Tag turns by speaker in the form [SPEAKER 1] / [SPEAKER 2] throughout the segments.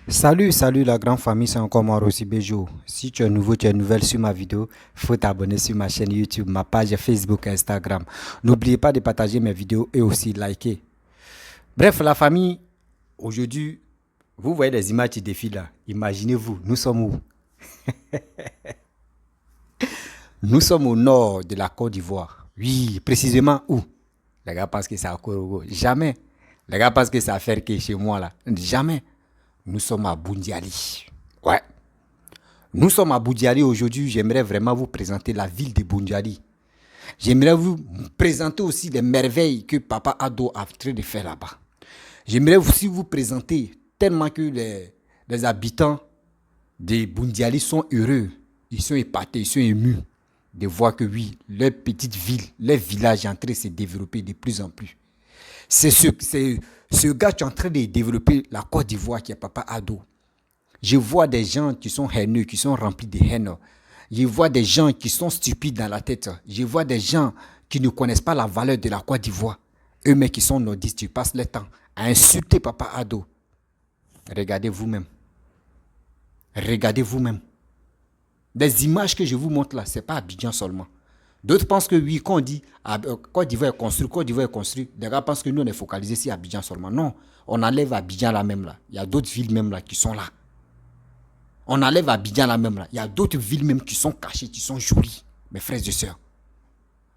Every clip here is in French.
[SPEAKER 1] Salut la grande famille, c'est encore moi Rossi Bejo. Si tu es nouveau, tu es nouvelle sur ma vidéo, il faut t'abonner sur ma chaîne YouTube, ma page Facebook et Instagram. N'oubliez pas de partager mes vidéos et aussi liker. Bref, la famille, aujourd'hui, vous voyez les images qui défilent là. Imaginez-vous, nous sommes où? Nous sommes au nord de la Côte d'Ivoire. Oui, précisément où? Les gars pensent que c'est à Korogo. Jamais. Les gars pensent que c'est à Ferke chez moi là. Jamais. Nous sommes à Bundiali. Ouais. Nous sommes à Bundiali aujourd'hui. J'aimerais vraiment vous présenter la ville de Bundiali. J'aimerais vous présenter aussi les merveilles que Papa Ado a en train de faire là-bas. J'aimerais aussi vous présenter tellement que les habitants de Bundiali sont heureux. Ils sont épatés, ils sont émus de voir que oui, leur petite ville, leur village est en train de se développer de plus en plus. C'est ce gars qui est en train de développer la Côte d'Ivoire qui est Papa Ado. Je vois des gens qui sont haineux, qui sont remplis de haine. Je vois des gens qui sont stupides dans la tête. Je vois des gens qui ne connaissent pas la valeur de la Côte d'Ivoire. Eux-mêmes qui sont nordistes, ils passent le temps à insulter Papa Ado. Regardez vous-même. Regardez vous-même. Des images que je vous montre là, ce n'est pas Abidjan seulement. D'autres pensent que oui, quand on dit Côte d'Ivoire est construit, Côte d'Ivoire est construit, des gars pensent que nous on est focalisé sur Abidjan seulement. Non, on enlève Abidjan là même là. Il y a d'autres villes même là qui sont là. On enlève Abidjan là même là. Il y a d'autres villes même qui sont cachées, qui sont jolies. Mes frères et sœurs.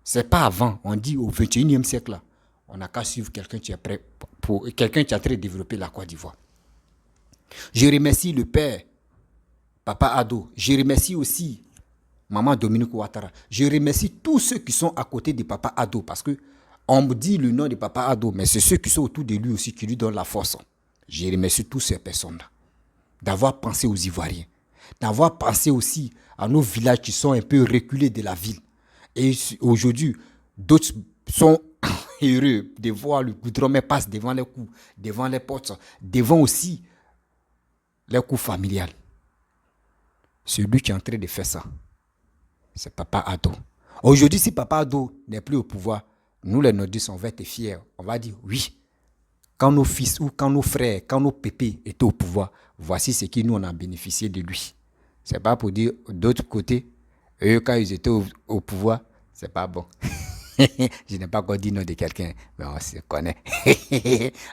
[SPEAKER 1] C'est pas avant. On dit au 21e siècle là. On n'a qu'à suivre quelqu'un qui est prêt pour quelqu'un qui est en train de développer la Côte d'Ivoire. Je remercie le père, Papa Ado. Je remercie aussi Maman Dominique Ouattara. Je remercie tous ceux qui sont à côté de Papa Ado parce que on me dit le nom de Papa Ado, mais c'est ceux qui sont autour de lui aussi qui lui donnent la force. Je remercie toutes ces personnes-là d'avoir pensé aux Ivoiriens, d'avoir pensé aussi à nos villages qui sont un peu reculés de la ville. Et aujourd'hui, d'autres sont heureux de voir le goudron mais passe devant les coups, devant les portes, devant aussi les coups familiales. Celui qui est en train de faire ça, c'est Papa Ado. Aujourd'hui, si Papa Ado n'est plus au pouvoir, nous les nordistes, on va être fiers. On va dire oui. Quand nos fils ou quand nos frères, quand nos pépés étaient au pouvoir, voici ce que nous on a bénéficié de lui. C'est pas pour dire d'autre côté, eux quand ils étaient au pouvoir, c'est pas bon. Je n'ai pas encore dit nom de quelqu'un, mais on se connaît.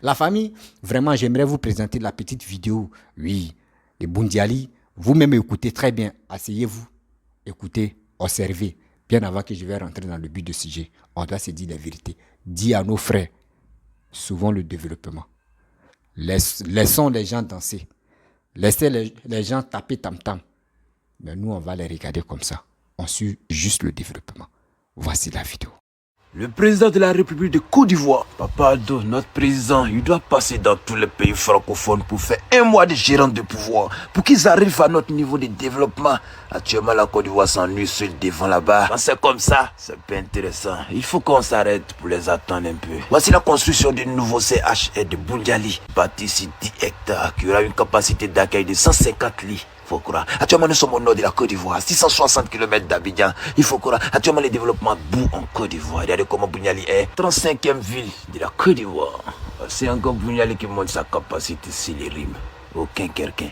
[SPEAKER 1] La famille, vraiment, j'aimerais vous présenter la petite vidéo, oui, de Bundiali. Vous-même écoutez très bien, asseyez-vous, écoutez, observez, bien avant que je vais rentrer dans le but du sujet. On doit se dire la vérité. Dis à nos frères, souvent le développement. Laissons les gens danser. Laissez les gens taper tam-tam. Mais nous, on va les regarder comme ça. On suit juste le développement. Voici la vidéo.
[SPEAKER 2] Le président de la République de Côte d'Ivoire, Papa Ado, notre président, il doit passer dans tous les pays francophones pour faire un mois de gérant de pouvoir, pour qu'ils arrivent à notre niveau de développement. Actuellement, la Côte d'Ivoire s'ennuie seul devant là-bas. Quand c'est comme ça, c'est pas intéressant. Il faut qu'on s'arrête pour les attendre un peu. Voici la construction du nouveau CHR de Bundiali, bâti sur 10 hectares, qui aura une capacité d'accueil de 150 lits. Actuellement, nous sommes au nord de la Côte d'Ivoire, 660 km d'Abidjan. Il faut croire. Actuellement, les développements bout en Côte d'Ivoire. Regardez comment Bundiali est 35e ville de la Côte d'Ivoire. C'est encore Bundiali qui montre sa capacité sur les rimes. Aucun quelqu'un.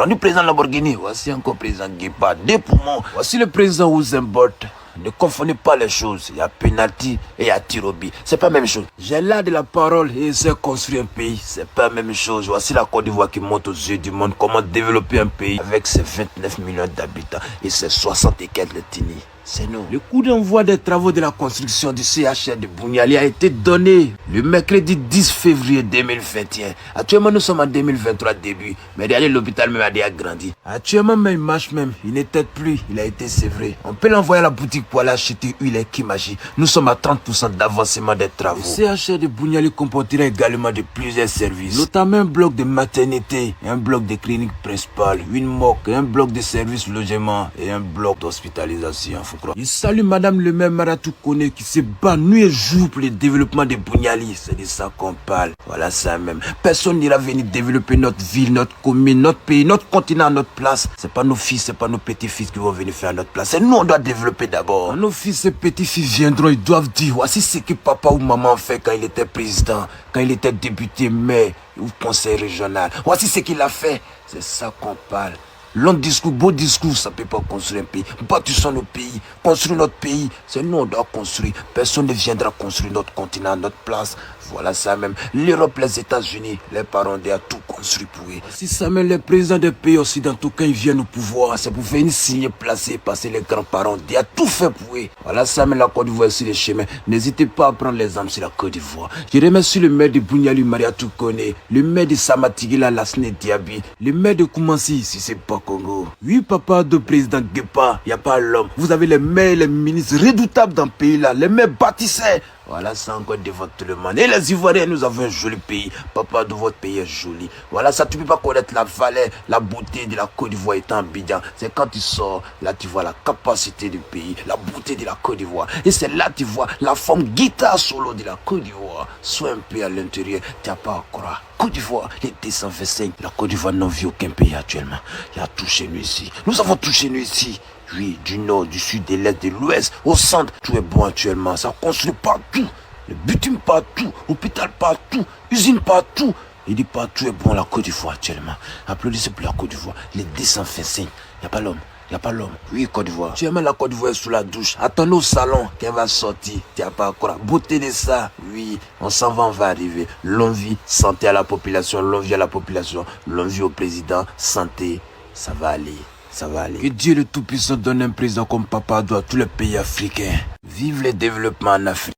[SPEAKER 2] Du président Lamborghini, voici encore le président Guépa, des poumons. Voici le président Usain Bolt. Ne confondez pas les choses. Il y a penalty et il y a tir au but. C'est pas la même chose. J'ai là de la parole et j'ai construit un pays. C'est pas la même chose. Voici la Côte d'Ivoire qui montre aux yeux du monde comment développer un pays avec ses 29 millions d'habitants et ses 60 et quelques ethnies. C'est nous. Le coup d'envoi des travaux de la construction du CHR de Bundiali a été donné le mercredi 10 février 2021. Actuellement, nous sommes en 2023 début. Mais derrière l'hôpital même a déjà grandi. Actuellement, même il marche même. Il n'était plus. Il a été sévré. On peut l'envoyer à la boutique pour aller acheter huile et Kimaji. Nous sommes à 30% d'avancement des travaux. Le CHR de Bundiali comportera également de plusieurs services. Notamment un bloc de maternité, un bloc de clinique principale, une moque, un bloc de service logement et un bloc d'hospitalisation. crois. Je salue Madame le maire Maratou Kone qui se bat nuit et jour pour le développement de Bouniali. C'est de ça qu'on parle. Voilà ça même. Personne n'ira venir développer notre ville, notre commune, notre pays, notre continent à notre place. C'est pas nos fils, c'est pas nos petits-fils qui vont venir faire à notre place. C'est nous, on doit développer d'abord. Nos fils et petits-fils viendront, ils doivent dire, voici ce que papa ou maman fait quand il était président, quand il était député, maire ou conseil régional. Voici ce qu'il a fait. C'est ça qu'on parle. Long discours, beau discours, ça ne peut pas construire un pays. Bâtissons nos pays, construire notre pays. C'est nous, on doit construire. Personne ne viendra construire notre continent, notre place. Voilà ça même. L'Europe, les États-Unis, les parents ont tout construit pour eux. Si ça même les présidents des pays occidentaux, quand ils viennent au pouvoir, c'est pour faire une signe placée, passer les grands-parents, ont tout fait pour eux. Voilà ça même la Côte d'Ivoire sur les chemins. N'hésitez pas à prendre l'exemple sur la Côte d'Ivoire. Je remercie le maire de Bouniali, Mariatou Kone, le maire de Samatigila, Lasne Diaby, le maire de Koumassi, si c'est pas Congo. Oui, papa de président Guépa, il n'y a pas l'homme. Vous avez les maires, les ministres redoutables dans le pays là, les maires bâtisseurs. Voilà, ça encore devant tout le monde. Et les Ivoiriens, nous avons un joli pays. Papa, de votre pays est joli. Voilà, ça, tu ne peux pas connaître la valeur, la beauté de la Côte d'Ivoire étant Abidjan. C'est quand tu sors, là, tu vois la capacité du pays, la beauté de la Côte d'Ivoire. Et c'est là, tu vois la forme guitare solo de la Côte d'Ivoire. Sois un peu à l'intérieur, tu n'as pas à croire. Côte d'Ivoire, les 225. La Côte d'Ivoire n'a vu aucun pays actuellement. Il y a tout chez nous ici. Nous avons tout chez nous ici. Oui, du nord, du sud, de l'est, de l'ouest, au centre, tout est bon actuellement. Ça construit partout. Le bitume partout, hôpital partout, usine partout. Il dit partout est bon la Côte d'Ivoire actuellement. Applaudissez pour la Côte d'Ivoire. Les 225. Il n'y a pas l'homme. Il n'y a pas l'homme. Oui, Côte d'Ivoire. Tu aimes la Côte d'Ivoire sous la douche. Attends au salon qu'elle va sortir. Tu n'as pas encore la beauté de ça. Oui, on s'en va, on va arriver. Longue vie, santé à la population. Longue vie à la population. Longue vie au président. Santé, ça va aller. Ça va aller. Que Dieu le Tout-Puissant donne un président comme Papa Ado à tous les pays africains. Vive le développement en Afrique.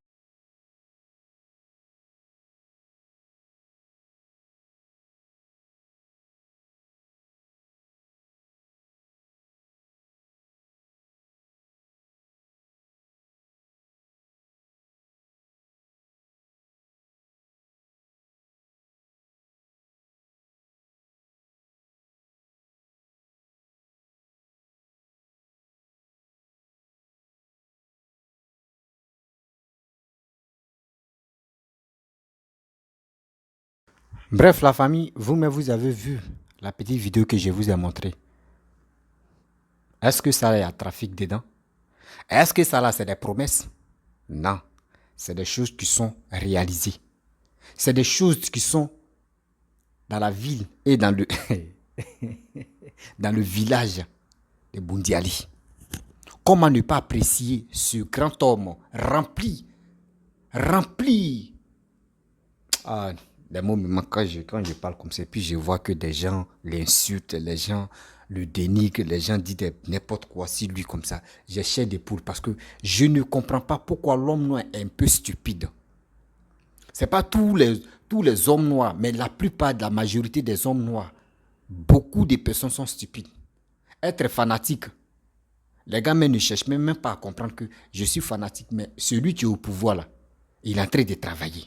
[SPEAKER 1] Bref, la famille, vous-même, vous avez vu la petite vidéo que je vous ai montrée. Est-ce que ça y a trafic dedans? Est-ce que ça là, c'est des promesses? Non. C'est des choses qui sont réalisées. C'est des choses qui sont dans la ville et dans le, dans le village de Boundiali. Comment ne pas apprécier ce grand homme rempli. Ah, les mots me manquent quand je parle comme ça. Puis je vois que des gens l'insultent, les gens le dénigrent, les gens disent n'importe quoi sur lui comme ça. J'ai chair de poule parce que je ne comprends pas pourquoi l'homme noir est un peu stupide. Ce n'est pas tous les hommes noirs, mais la plupart de la majorité des hommes noirs, beaucoup de personnes sont stupides. Être fanatique, les gars ne cherchent même pas à comprendre que je suis fanatique, mais celui qui est au pouvoir là, il est en train de travailler.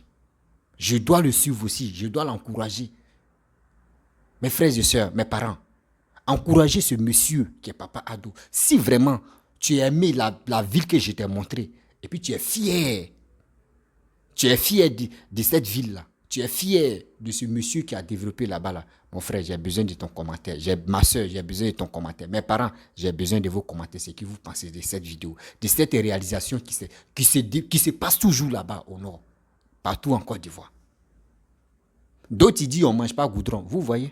[SPEAKER 1] Je dois le suivre aussi, je dois l'encourager. Mes frères et sœurs, mes parents, encouragez ce monsieur qui est Papa Ado. Si vraiment tu as aimé la ville que je t'ai montrée, et puis tu es fier de cette ville-là, tu es fier de ce monsieur qui a développé là-bas, là. Mon frère, j'ai besoin de ton commentaire. Ma soeur, j'ai besoin de ton commentaire. Mes parents, j'ai besoin de vos commentaires. C'est ce que vous pensez de cette vidéo, de cette réalisation qui se passe toujours là-bas au nord, partout en Côte d'Ivoire. D'autres, ils disent on ne mange pas goudron. Vous voyez?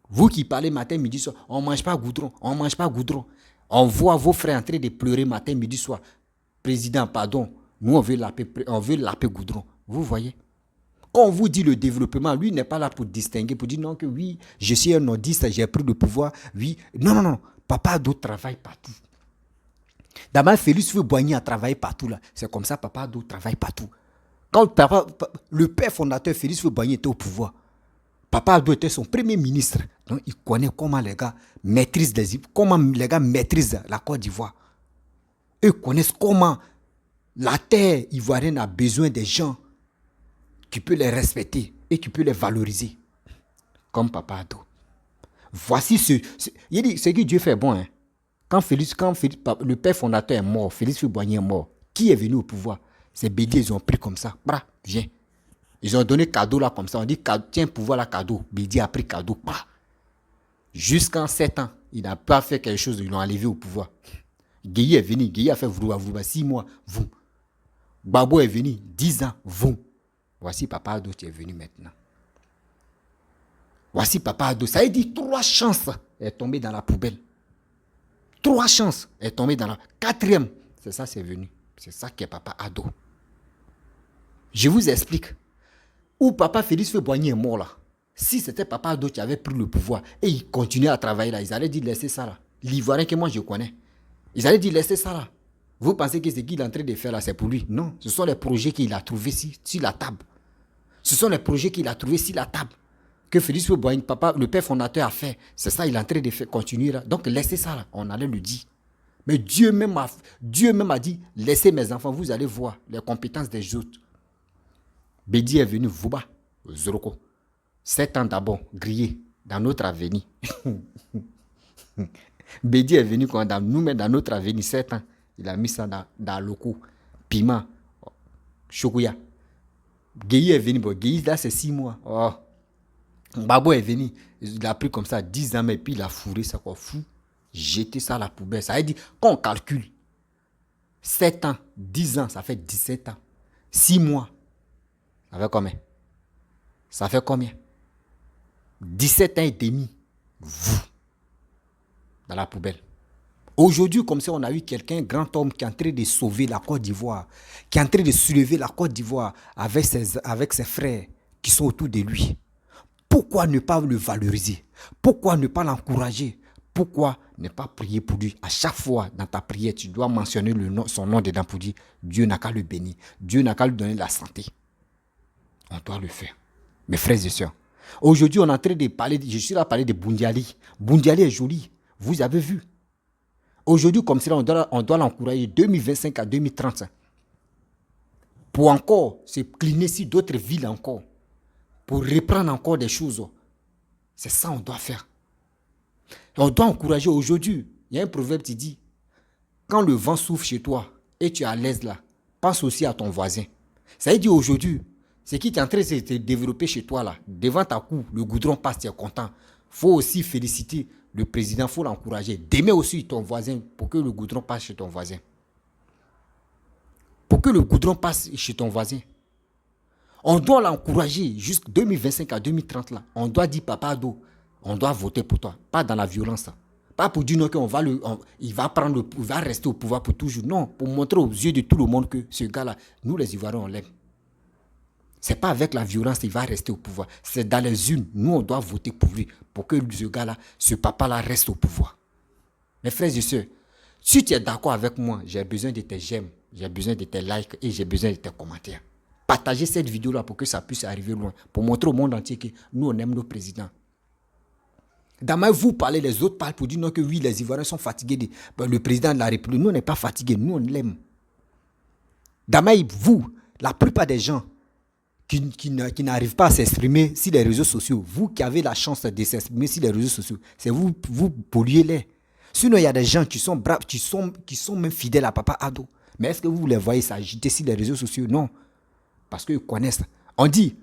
[SPEAKER 1] Vous qui parlez matin, midi, soir, on ne mange pas goudron. On ne mange pas goudron. On voit vos frères en train de pleurer matin, midi, soir. Président, pardon, nous on veut l'appeler goudron. Vous voyez? Quand on vous dit le développement, lui n'est pas là pour distinguer, pour dire non que oui, je suis un nordiste, j'ai pris le pouvoir. Oui, non. Papa Ado travaille partout. D'abord, Félix Houphouët-Boigny a travaillé partout là. C'est comme ça, Papa Ado travaille partout. Quand le père fondateur Félix Houphouët-Boigny était au pouvoir, Papa Ado était son premier ministre. Donc, il connaît comment les gars maîtrisent la Côte d'Ivoire. Eux connaissent comment la terre ivoirienne a besoin des gens qui peuvent les respecter et qui peuvent les valoriser. Comme Papa Ado. Voici il dit, ce que Dieu fait bon. Hein. Le père fondateur est mort, Félix Houphouët-Boigny est mort, qui est venu au pouvoir? C'est Bédier, ils ont pris comme ça. Bra, viens. Ils ont donné cadeau là comme ça. On dit, tiens, pouvoir là, cadeau. Bédier a pris cadeau. Bra. Jusqu'en 7 ans, il n'a pas fait quelque chose, ils l'ont enlevé au pouvoir. Gueye est venu, Gueye a fait vrouba, 6 mois, vous. Babo est venu, 10 ans, vous. Voici Papa Ado qui est venu maintenant. Voici Papa Ado. Ça veut dire 3 chances est tombé dans la poubelle. 3 chances est tombé dans la... 4e, c'est ça, c'est venu. C'est ça qui est Papa Ado. Je vous explique. Où Papa Félix Houphouët-Boigny est mort là. Si c'était Papa Ado qui avait pris le pouvoir et il continuait à travailler là, ils allaient dire laissez ça là. L'Ivoirien que moi je connais. Ils allaient dire laissez ça là. Vous pensez que ce qu'il est en train de faire là, c'est pour lui? Non, ce sont les projets qu'il a trouvés sur la table. Ce sont les projets qu'il a trouvés sur la table. Que Félix Houphouët-Boigny, papa, le père fondateur a fait. C'est ça, il est en train de faire, continuer là. Donc laissez ça là, on allait le dire. Mais Dieu même a dit, laissez mes enfants, vous allez voir les compétences des autres. Bédi est venu, Vouba, Zoroko. 7 ans d'abord, grillé, dans notre avenir. Bédi est venu dans notre avenir, 7 ans. Il a mis ça dans le coup. Piment, choukouya. Gueye est venu, Gueye là c'est 6 mois. Oh. Babo est venu, il a pris comme ça 10 ans, mais puis il a fourré ça quoi, fou. Jeter ça à la poubelle. Ça veut dire, quand on calcule, 7 ans, 10 ans, ça fait 17 ans. 6 mois, ça fait combien? Ça fait combien? 17 ans et demi, vous, dans la poubelle. Aujourd'hui, comme ça, on a eu quelqu'un, grand homme, qui est en train de sauver la Côte d'Ivoire, qui est en train de soulever la Côte d'Ivoire avec ses frères qui sont autour de lui. Pourquoi ne pas le valoriser? Pourquoi ne pas l'encourager? Pourquoi ne pas prier pour lui? À chaque fois, dans ta prière, tu dois mentionner son nom dedans pour dire Dieu n'a qu'à le bénir. Dieu n'a qu'à lui donner la santé. On doit le faire. Mes frères et sœurs, aujourd'hui, on est en train de parler, je suis là à parler de Boundiali. Boundiali est joli. Vous avez vu. Aujourd'hui, comme cela, on doit l'encourager 2025 à 2030. Pour encore se cliner sur d'autres villes encore. Pour reprendre encore des choses. C'est ça qu'on doit faire. On doit encourager aujourd'hui. Il y a un proverbe qui dit, quand le vent souffle chez toi et tu es à l'aise là, pense aussi à ton voisin. Ça veut dire aujourd'hui, ce qui est en train de se développer chez toi là, devant ta cour, le goudron passe, tu es content. Il faut aussi féliciter le président, il faut l'encourager. D'aimer aussi ton voisin pour que le goudron passe chez ton voisin. Pour que le goudron passe chez ton voisin. On doit l'encourager jusqu'en 2025 à 2030 là. On doit dire Papa Ado, on doit voter pour toi, pas dans la violence. Pas pour dire non il va rester au pouvoir pour toujours. Non, pour montrer aux yeux de tout le monde que ce gars-là, nous les Ivoiriens, on l'aime. C'est pas avec la violence qu'il va rester au pouvoir. C'est dans les urnes. Nous, on doit voter pour lui, pour que ce gars-là, ce papa-là reste au pouvoir. Mes frères et sœurs, si tu es d'accord avec moi, j'ai besoin de tes j'aime, j'ai besoin de tes likes et j'ai besoin de tes commentaires. Partagez cette vidéo-là pour que ça puisse arriver loin, pour montrer au monde entier que nous, on aime nos présidents. Demain, vous parlez, les autres parlent pour dire non, que oui, les Ivoiriens sont fatigués. Le président de la République, nous, on n'est pas fatigués, nous, on l'aime. Demain, vous, la plupart des gens qui n'arrivent pas à s'exprimer sur les réseaux sociaux, vous qui avez la chance de s'exprimer sur les réseaux sociaux, c'est vous polluez-les. Sinon, il y a des gens qui sont braves, qui sont même fidèles à Papa Ado. Mais est-ce que vous les voyez s'agiter sur les réseaux sociaux? Non. Parce qu'ils connaissent. On dit,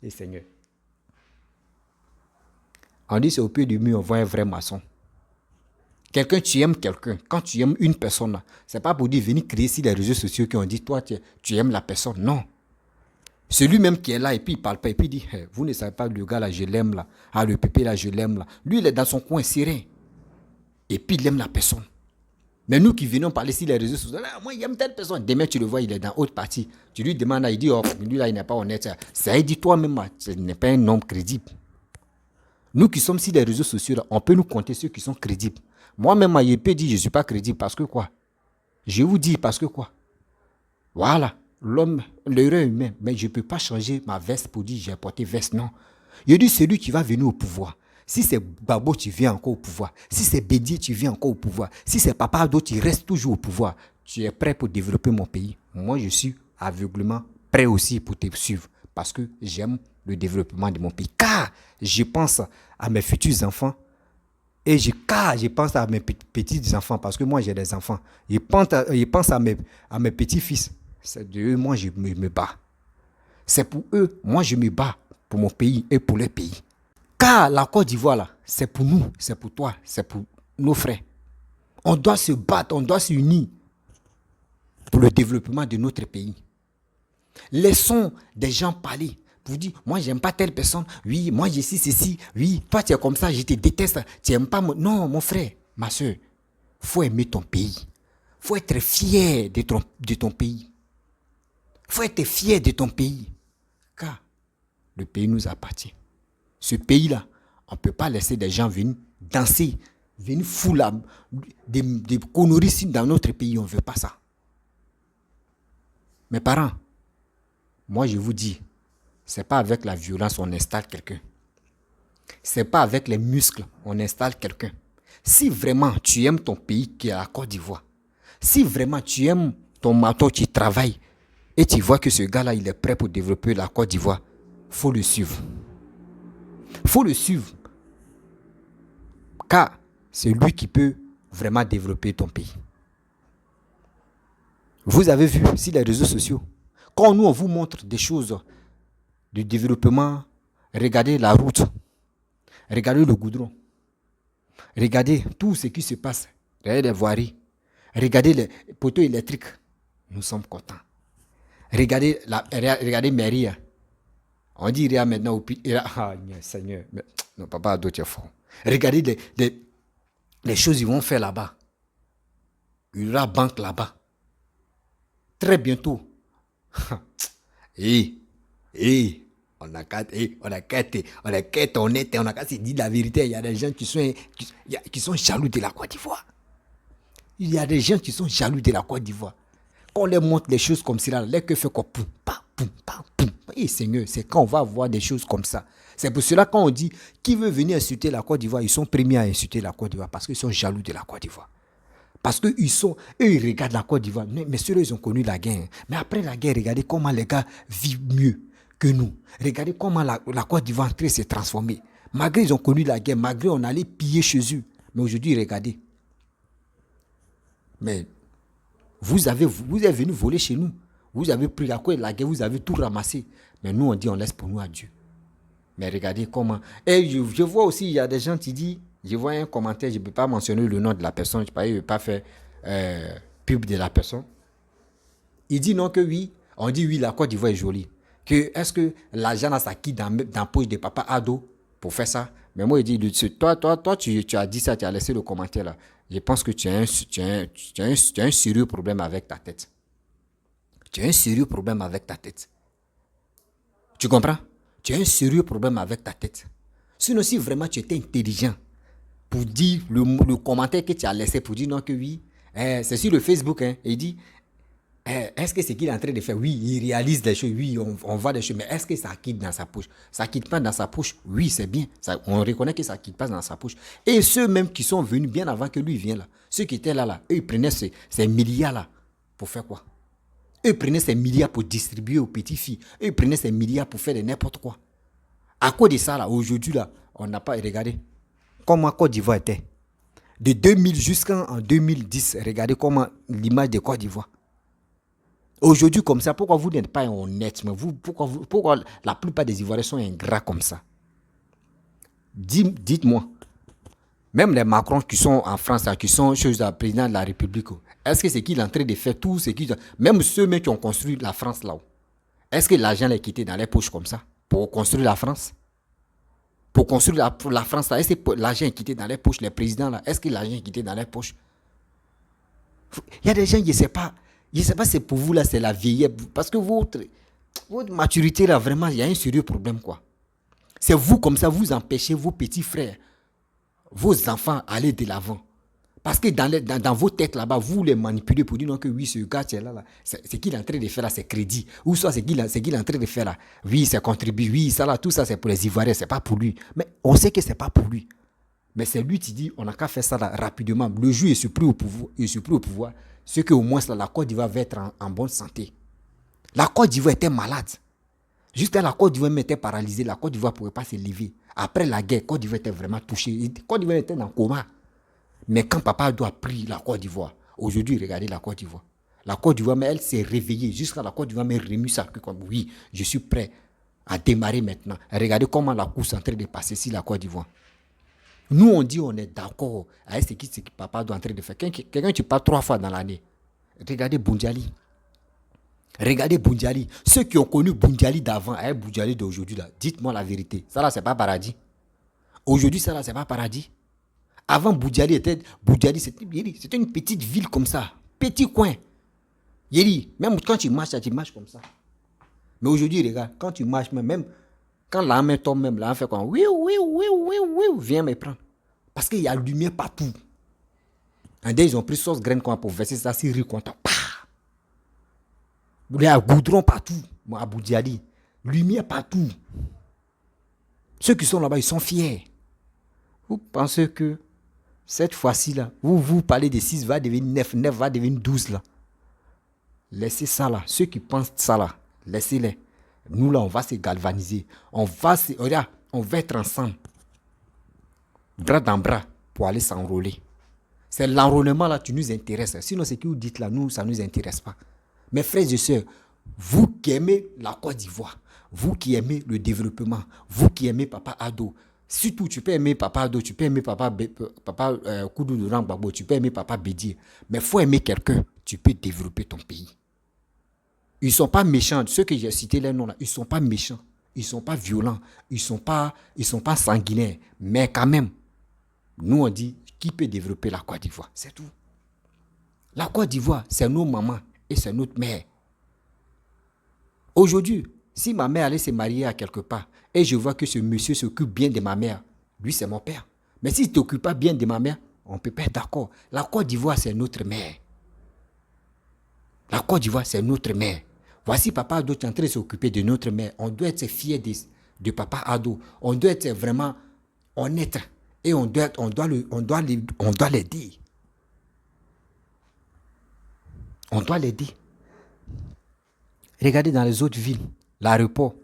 [SPEAKER 1] et Seigneur, on dit c'est au pied du mur, on voit un vrai maçon. Quelqu'un, tu aimes quelqu'un. Quand tu aimes une personne, ce n'est pas pour dire venir crier sur les réseaux sociaux qu'on dit, toi, tu aimes la personne. Non. Celui-même qui est là et puis il ne parle pas et puis il dit, hey, vous ne savez pas, le gars là, je l'aime là. Ah, le pépé là, je l'aime là. Lui, il est dans son coin serré. Et puis il aime la personne. Mais nous qui venons parler sur les réseaux sociaux, ah, moi, il aime telle personne. Demain, tu le vois, il est dans autre partie. Tu lui demandes, il dit, oh, lui là, il n'est pas honnête. Ça dit toi-même, ce n'est pas un homme crédible. Nous qui sommes sur les réseaux sociaux, là, on peut nous compter ceux qui sont crédibles. Moi-même, je peux dire, je ne suis pas crédible parce que quoi? Je vous dis parce que quoi? Voilà. L'homme, l'erreur humain, mais je ne peux pas changer ma veste pour dire j'ai porté veste, non. Je dis celui qui va venir au pouvoir. Si c'est Babo, tu viens encore au pouvoir. Si c'est Bédier, tu viens encore au pouvoir. Si c'est Papa Ado, tu restes toujours au pouvoir. Tu es prêt pour développer mon pays. Moi, je suis aveuglément prêt aussi pour te suivre parce que j'aime le développement de mon pays. Car je pense à mes futurs enfants Et car je pense à mes petits enfants, parce que moi j'ai des enfants, je pense à mes petits-fils. C'est de eux, moi je me bats. C'est pour eux, moi je me bats pour mon pays et pour les pays. Car la Côte d'Ivoire, là, c'est pour nous, c'est pour toi, c'est pour nos frères. On doit se battre, on doit s'unir pour le développement de notre pays. Laissons des gens parler. Vous dites, moi j'aime pas telle personne, oui, moi je suis ceci, oui, toi tu es comme ça, je te déteste, tu n'aimes pas mon... Non, mon frère, ma soeur, faut aimer ton pays. Faut être fier de ton pays. Faut être fier de ton pays. Car le pays nous appartient. Ce pays-là, on ne peut pas laisser des gens venir danser, venir foutre des conneries ici dans notre pays. On ne veut pas ça. Mes parents, moi je vous dis, ce n'est pas avec la violence qu'on installe quelqu'un. Ce n'est pas avec les muscles qu'on installe quelqu'un. Si vraiment tu aimes ton pays qui est la Côte d'Ivoire, si vraiment tu aimes ton maton, tu travailles et tu vois que ce gars-là, il est prêt pour développer la Côte d'Ivoire, il faut le suivre. Il faut le suivre. Car c'est lui qui peut vraiment développer ton pays. Vous avez vu sur les réseaux sociaux, quand nous on vous montre des choses de développement, regardez la route, regardez le goudron, regardez tout ce qui se passe, regardez les voiries, regardez les poteaux électriques, nous sommes contents. Regardez Maria. On dit Ria maintenant, ah Seigneur, mais, non papa, d'autres est fort. Regardez les choses qu'ils vont faire là-bas. Il y aura banque là-bas. Très bientôt. On a qu'à être honnête, on a qu'à se dire la vérité. Il y a des gens qui sont jaloux de la Côte d'Ivoire. Il y a des gens qui sont jaloux de la Côte d'Ivoire. Quand on leur montre les choses comme ça, les que fait quoi, poum, pa, poum, pa, poum. Et Seigneur, c'est quand on va voir des choses comme ça. C'est pour cela quand on dit qui veut venir insulter la Côte d'Ivoire, ils sont premiers à insulter la Côte d'Ivoire parce qu'ils sont jaloux de la Côte d'Ivoire. Parce qu'eux, ils regardent la Côte d'Ivoire. Mais ceux-là, ils ont connu la guerre. Mais après la guerre, regardez comment les gars vivent mieux que nous. Regardez comment la Côte d'Ivoire est en train de se transformer. Malgré ils ont connu la guerre, malgré on allait piller chez eux. Mais aujourd'hui, regardez. Mais vous êtes venus voler chez nous. Vous avez pris la guerre, vous avez tout ramassé. Mais nous, on dit, on laisse pour nous à Dieu. Mais regardez comment. Et je vois aussi, il y a des gens qui disent, je vois un commentaire, je ne peux pas mentionner le nom de la personne, je ne peux pas faire pub de la personne. Il dit non que oui, on dit oui, la Côte d'Ivoire est jolie. Que est-ce que l'argent a s'acquis dans la poche de papa Ado pour faire ça? Mais moi, il dit, toi, tu as dit ça, tu as laissé le commentaire là. Je pense que tu as un sérieux problème avec ta tête. Tu as un sérieux problème avec ta tête. Tu comprends? Tu as un sérieux problème avec ta tête. Sinon, si vraiment tu étais intelligent pour dire le commentaire que tu as laissé pour dire non que oui, c'est sur le Facebook, hein, il dit, est-ce que ce qu'il est en train de faire? Oui, il réalise des choses, oui, on voit des choses, mais est-ce que ça quitte dans sa poche? Ça quitte pas dans sa poche? Oui, c'est bien. Ça, on reconnaît que ça quitte pas dans sa poche. Et ceux même qui sont venus bien avant que lui vienne là, ceux qui étaient là, eux, ils prenaient ces milliards-là pour faire quoi? Eux prenaient ces milliards pour distribuer aux petites filles. Eux prenaient ces milliards pour faire de n'importe quoi. À cause de ça, là, aujourd'hui, là, on n'a pas regardé comment Côte d'Ivoire était. De 2000 jusqu'en 2010, regardez comment l'image de Côte d'Ivoire. Aujourd'hui, comme ça, pourquoi vous n'êtes pas honnête? Mais pourquoi la plupart des Ivoiriens sont ingrats comme ça? Dites-moi. Même les Macron qui sont en France, qui sont chez le président de la République, est-ce que c'est qu'il est en train de faire tout ce qu'il... Même ceux qui ont construit la France là-haut, est-ce que l'argent est quitté dans les poches comme ça pour construire la France? Pour construire la France là, est-ce que l'argent est quitté dans les poches? Les présidents là, est-ce que l'argent est quitté dans les poches? Il y a des gens qui ne savent pas. Je ne sais pas si c'est pour vous là, c'est la vieillesse. Parce que votre maturité là, vraiment, il y a un sérieux problème quoi. C'est vous comme ça, vous empêchez vos petits frères, vos enfants aller de l'avant. Parce que dans vos têtes là-bas, vous les manipulez pour dire non que oui, ce gars qui est là, c'est qu'il est en train de faire là, c'est crédit. Ou soit c'est qu'il est en train de faire là. Oui, c'est contribué, oui, ça là, tout ça c'est pour les Ivoiriens, c'est pas pour lui. Mais on sait que c'est pas pour lui. Mais c'est lui qui dit, on n'a qu'à faire ça là rapidement. Le jour est surpris au pouvoir. Ce qu'au moins là, la Côte d'Ivoire va être en bonne santé. La Côte d'Ivoire était malade. Jusqu'à la Côte d'Ivoire était paralysée. La Côte d'Ivoire ne pouvait pas se lever. Après la guerre, Côte d'Ivoire était vraiment touchée. La Côte d'Ivoire était dans le coma. Mais quand Papa Ado a pris la Côte d'Ivoire, aujourd'hui, regardez la Côte d'Ivoire. La Côte d'Ivoire, mais elle s'est réveillée. Jusqu'à la Côte d'Ivoire, mais remue ça. Comme, oui, je suis prêt à démarrer maintenant. Regardez comment la course est en train de passer sur la Côte d'Ivoire. Nous, on dit on est d'accord avec ce que Papa Ado est en train de faire. Quelqu'un qui parle 3 fois dans l'année. Regardez Boundiali. Regardez Boundiali. Ceux qui ont connu Boundiali d'avant avec Boundiali d'aujourd'hui, dites-moi la vérité. Ça là, c'est pas paradis. Aujourd'hui, ça là, c'est pas paradis. Avant, Boundiali, c'était une petite ville comme ça. Petit coin. Yéli, même quand tu marches comme ça. Mais aujourd'hui, regarde, quand tu marches, même quand la main tombe, même la main fait quoi? Oui, viens me prendre. Parce qu'il y a lumière partout. Un day, ils ont pris sauce graine pour verser ça sur riz content. Il y a goudron partout. Moi, à Boundiali. Lumière partout. Ceux qui sont là-bas, ils sont fiers. Vous pensez que cette fois-ci, là, vous parlez de 6 va devenir 9, 9 va devenir 12 là. Laissez ça là. Ceux qui pensent ça là, laissez-les. Nous là, on va se galvaniser. On va être ensemble. Bras dans bras pour aller s'enrôler. C'est l'enrôlement là qui nous intéresse. Sinon, ce que vous dites là, nous, ça ne nous intéresse pas. Mes frères et sœurs, vous qui aimez la Côte d'Ivoire, vous qui aimez le développement, vous qui aimez Papa Ado, surtout tu peux aimer Papa Ado, tu peux aimer Papa Koudou Laurent Gbagbo, tu peux aimer Papa Bédié, mais il faut aimer quelqu'un, tu peux développer ton pays. Ils ne sont pas méchants, ceux que j'ai cités les noms là, ils ne sont pas méchants, ils ne sont pas violents, ils ne sont pas sanguinaires, mais quand même, nous on dit, qui peut développer la Côte d'Ivoire? C'est tout. La Côte d'Ivoire, c'est nos mamans et c'est notre mère. Aujourd'hui, si ma mère allait se marier à quelque part et je vois que ce monsieur s'occupe bien de ma mère, lui c'est mon père. Mais s'il ne t'occupe pas bien de ma mère, on ne peut pas être d'accord. La Côte d'Ivoire, c'est notre mère. La Côte d'Ivoire, c'est notre mère. Voici Papa Ado qui est en train de s'occuper de notre mère. On doit être fiers de Papa Ado. On doit être vraiment honnête. Et on doit l'aider. On doit l'aider. Regardez dans les autres villes, l'aéroport.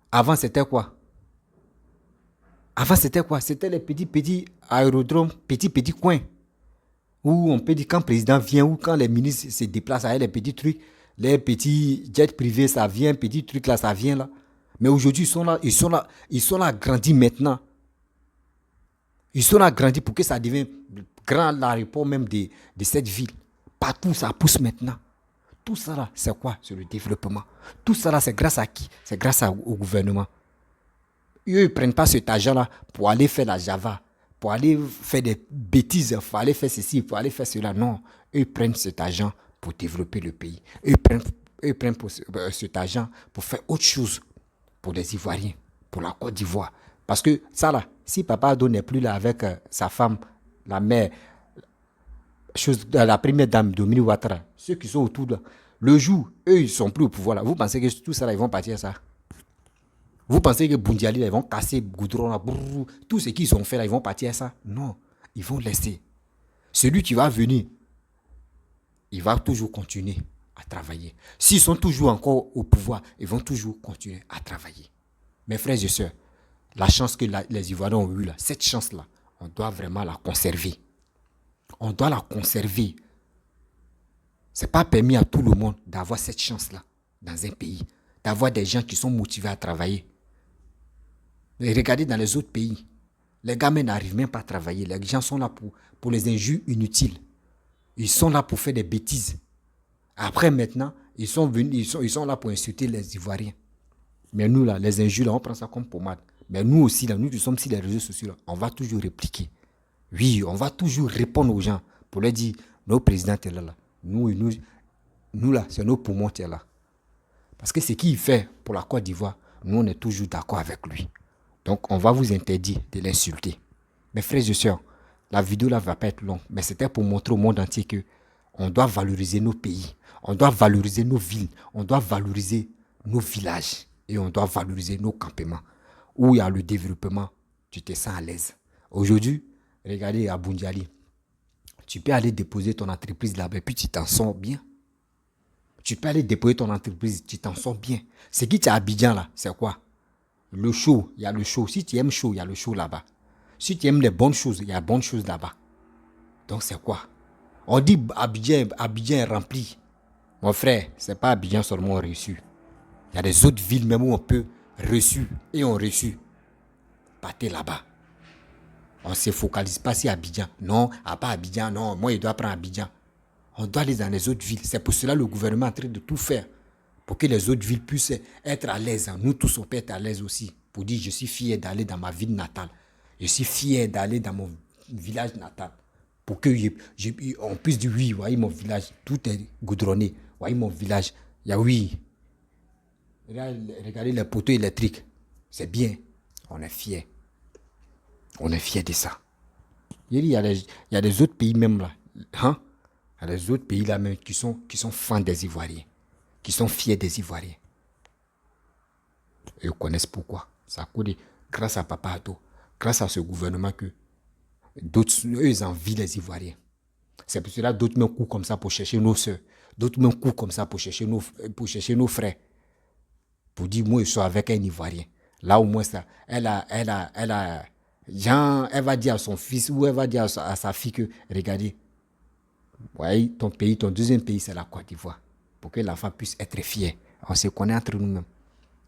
[SPEAKER 1] Avant, c'était quoi? C'était les petits aérodromes, petits coins. Où on peut dire quand le président vient ou quand les ministres se déplacent avec les petits trucs, les petits jets privés, ça vient, petits trucs là, ça vient là. Mais aujourd'hui, ils sont là grandis maintenant. Ils sont là grandis pour que ça devienne grand l'aéroport même de cette ville. Partout, ça pousse maintenant. Tout ça là, c'est quoi? C'est le développement. Tout ça là, c'est grâce à qui? C'est grâce au gouvernement. Eux, ils ne prennent pas cet argent-là pour aller faire la Java, pour aller faire des bêtises, pour aller faire ceci, pour aller faire cela. Non, eux, ils prennent cet argent pour développer le pays. Eux, ils prennent cet argent pour faire autre chose pour les Ivoiriens, pour la Côte d'Ivoire. Parce que ça là, si Papa Ado n'est plus là avec sa femme, la mère, la première dame, Dominique Ouattara, ceux qui sont autour là, le jour, eux, ils ne sont plus au pouvoir là. Vous pensez que tout ça là, ils vont partir ça? Vous pensez que Boundiali, là, ils vont casser Goudron là, brrr, tout ce qu'ils ont fait là, ils vont partir à ça? Non, ils vont laisser. Celui qui va venir, il va toujours continuer à travailler. S'ils sont toujours encore au pouvoir, ils vont toujours continuer à travailler. Mes frères et sœurs, la chance que les Ivoiriens ont eue là, cette chance-là, on doit vraiment la conserver. On doit la conserver. Ce n'est pas permis à tout le monde d'avoir cette chance-là dans un pays, d'avoir des gens qui sont motivés à travailler. Mais regardez dans les autres pays, les gamins n'arrivent même pas à travailler. Les gens sont là pour les injures inutiles. Ils sont là pour faire des bêtises. Après maintenant, ils sont là pour insulter les Ivoiriens. Mais nous là, les injures là, on prend ça comme pommade. Mais nous aussi là, nous qui sommes sur les réseaux sociaux là, on va toujours répliquer. Oui, on va toujours répondre aux gens pour leur dire, nos présidents sont là. Nous là, c'est nos poumons qui sont là. Parce que ce qu'il fait pour la Côte d'Ivoire, nous on est toujours d'accord avec lui. Donc on va vous interdire de l'insulter. Mes frères et sœurs, la vidéo là va pas être longue, mais c'était pour montrer au monde entier que on doit valoriser nos pays, on doit valoriser nos villes, on doit valoriser nos villages et on doit valoriser nos campements. Où il y a le développement, tu te sens à l'aise. Aujourd'hui, regardez à Boundiali, tu peux aller déposer ton entreprise là-bas et puis tu t'en sors bien. Tu peux aller déployer ton entreprise, tu t'en sors bien. Ce qui est à Abidjan là, c'est quoi? Le show, il y a le show. Si tu aimes show, il y a le show là-bas. Si tu aimes les bonnes choses, il y a bonnes choses là-bas. Donc c'est quoi? On dit Abidjan est rempli. Mon frère, c'est pas Abidjan seulement reçu. Il y a des autres villes même où on peut reçu et on reçu. Partez là-bas. On ne se focalise pas sur Abidjan. Non, à part Abidjan, non, moi je dois prendre Abidjan. On doit aller dans les autres villes. C'est pour cela que le gouvernement est en train de tout faire. Pour que les autres villes puissent être à l'aise. Nous tous, on peut être à l'aise aussi. Pour dire, je suis fier d'aller dans ma ville natale. Je suis fier d'aller dans mon village natal. Pour qu'on puisse dire, oui, voyez mon village, tout est goudronné. Voyez mon village, il y a oui. Regardez les poteaux électriques. C'est bien. On est fier. On est fier de ça. Il y a des autres pays même là. Hein? Il y a des autres pays là même qui sont fans des Ivoiriens. Qui sont fiers des Ivoiriens. Ils connaissent pourquoi. Ça coûte grâce à Papa Addo, grâce à ce gouvernement que d'autres, eux, ils envient les Ivoiriens. C'est pour cela que d'autres me courent comme ça pour chercher nos soeurs. D'autres me courent comme ça pour chercher nos frères. Pour dire, moi, je suis avec un Ivoirien. Là, au moins, ça, elle va dire à son fils ou elle va dire à sa fille que, regardez, voyez, ton pays, ton deuxième pays, c'est la Côte d'Ivoire. Pour que la femme puisse être fière. On se connaît entre nous-mêmes.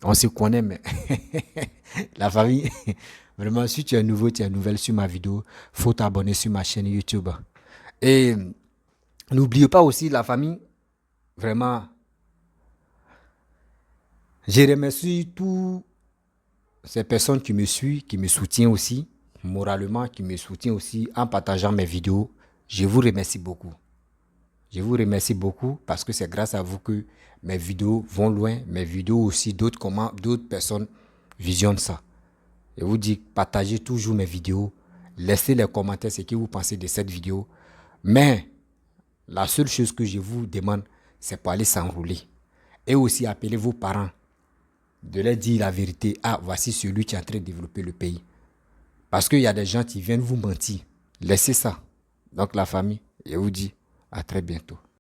[SPEAKER 1] On se connaît, mais la famille, vraiment, si tu es nouveau, tu es nouvelle sur ma vidéo, il faut t'abonner sur ma chaîne YouTube. Et n'oubliez pas aussi la famille, vraiment, je remercie toutes ces personnes qui me suivent, qui me soutiennent aussi, moralement, qui me soutiennent aussi en partageant mes vidéos. Je vous remercie beaucoup. Je vous remercie beaucoup parce que c'est grâce à vous que mes vidéos vont loin. Mes vidéos aussi, d'autres personnes visionnent ça. Je vous dis, partagez toujours mes vidéos. Laissez les commentaires ce que vous pensez de cette vidéo. Mais la seule chose que je vous demande, c'est pour aller s'enrouler. Et aussi appeler vos parents. De leur dire la vérité. Ah, voici celui qui est en train de développer le pays. Parce qu'il y a des gens qui viennent vous mentir. Laissez ça. Donc la famille, je vous dis à très bientôt.